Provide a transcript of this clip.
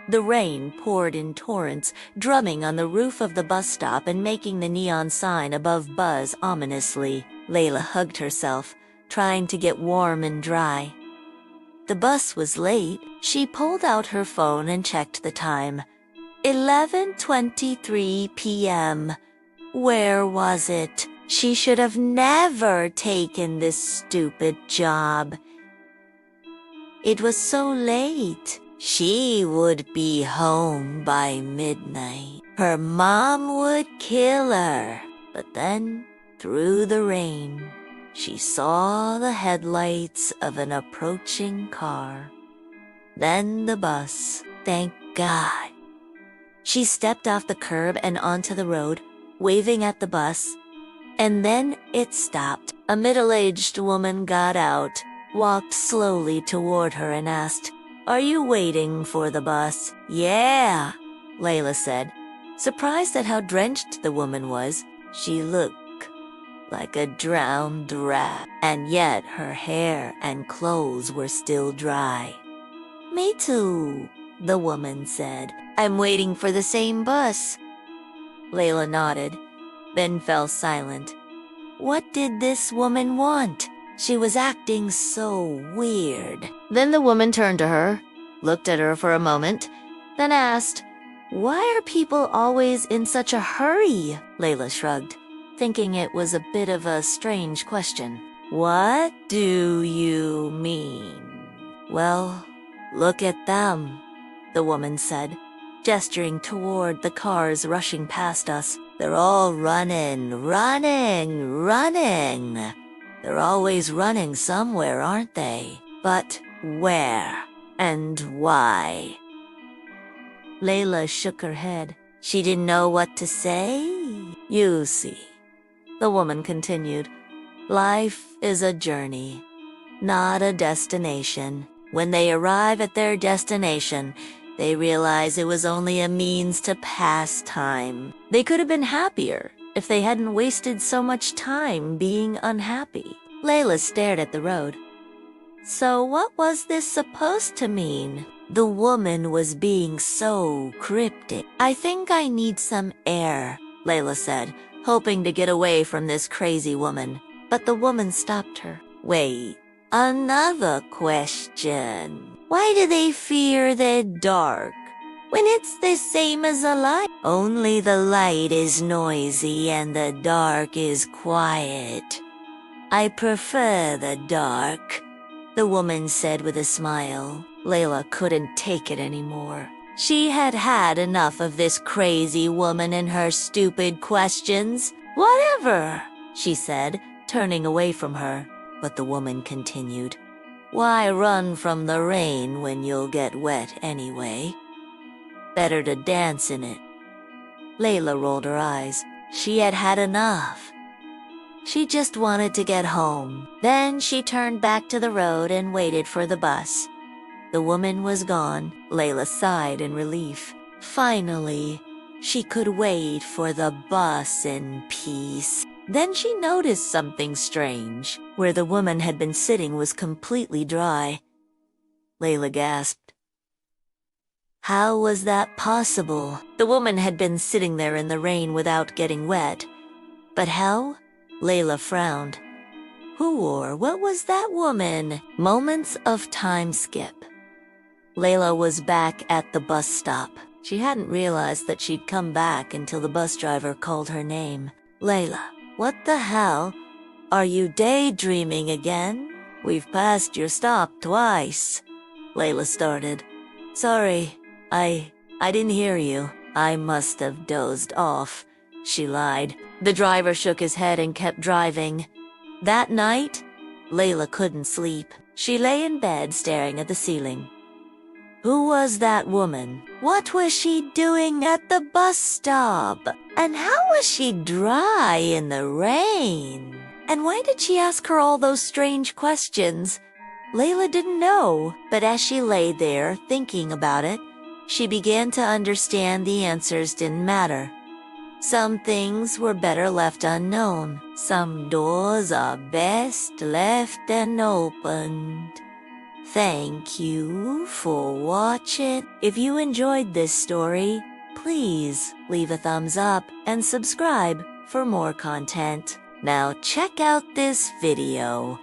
The rain poured in torrents, drumming on the roof of the bus stop and making the neon sign above buzz ominously. Layla hugged herself, trying to get warm and dry. The bus was late. She pulled out her phone and checked the time. 11:23 p.m. Where was it? She should have never taken this stupid job. It was so late. She would be home by midnight. Her mom would kill her. But then, through the rain, she saw the headlights of an approaching car. Then the bus. Thank God. She stepped off the curb and onto the road, waving at the bus. And then it stopped. A middle-aged woman got out, walked slowly toward her and asked, "Are you waiting for the bus?" "Yeah," Layla said, surprised at how drenched the woman was. She looked like a drowned rat, and yet her hair and clothes were still dry. "Me too," the woman said. "I'm waiting for the same bus." Layla nodded, then fell silent. What did this woman want? She was acting so weird. Then the woman turned to her, looked at her for a moment, then asked, "Why are people always in such a hurry?" Layla shrugged, thinking it was a bit of a strange question. "What do you mean?" "Well, look at them," the woman said, gesturing toward the cars rushing past us. "They're all running, running, running. They're always running somewhere, aren't they? But where and why?" Layla shook her head. She didn't know what to say. "You see," the woman continued, "life is a journey, not a destination. When they arrive at their destination, they realize it was only a means to pass time. They could have been happier if they hadn't wasted so much time being unhappy." Layla stared at the road. So what was this supposed to mean? The woman was being so cryptic. "I think I need some air," Layla said, hoping to get away from this crazy woman. But the woman stopped her. "Wait, another question. Why do they fear the dark when it's the same as a light? Only the light is noisy and the dark is quiet. I prefer the dark," the woman said with a smile. Layla couldn't take it anymore. She had had enough of this crazy woman and her stupid questions. "Whatever," she said, turning away from her. But the woman continued, "Why run from the rain when you'll get wet anyway? Better to dance in it." Layla rolled her eyes. She had had enough. She just wanted to get home. Then she turned back to the road and waited for the bus. The woman was gone. Layla sighed in relief. Finally, she could wait for the bus in peace. Then she noticed something strange. Where the woman had been sitting was completely dry. Layla gasped. How was that possible? The woman had been sitting there in the rain without getting wet. But how? Layla frowned. Who or what was that woman? Moments of time skip. Layla was back at the bus stop. She hadn't realized that she'd come back until the bus driver called her name. "Layla, what the hell? Are you daydreaming again? We've passed your stop twice." Layla started. "Sorry, I didn't hear you. I must have dozed off," she lied. The driver shook his head and kept driving. That night, Layla couldn't sleep. She lay in bed staring at the ceiling. Who was that woman? What was she doing at the bus stop? And how was she dry in the rain? And why did she ask her all those strange questions? Layla didn't know, but as she lay there thinking about it, she began to understand the answers didn't matter. Some things were better left unknown. Some doors are best left unopened. Thank you for watching. If you enjoyed this story, please leave a thumbs up and subscribe for more content. Now check out this video.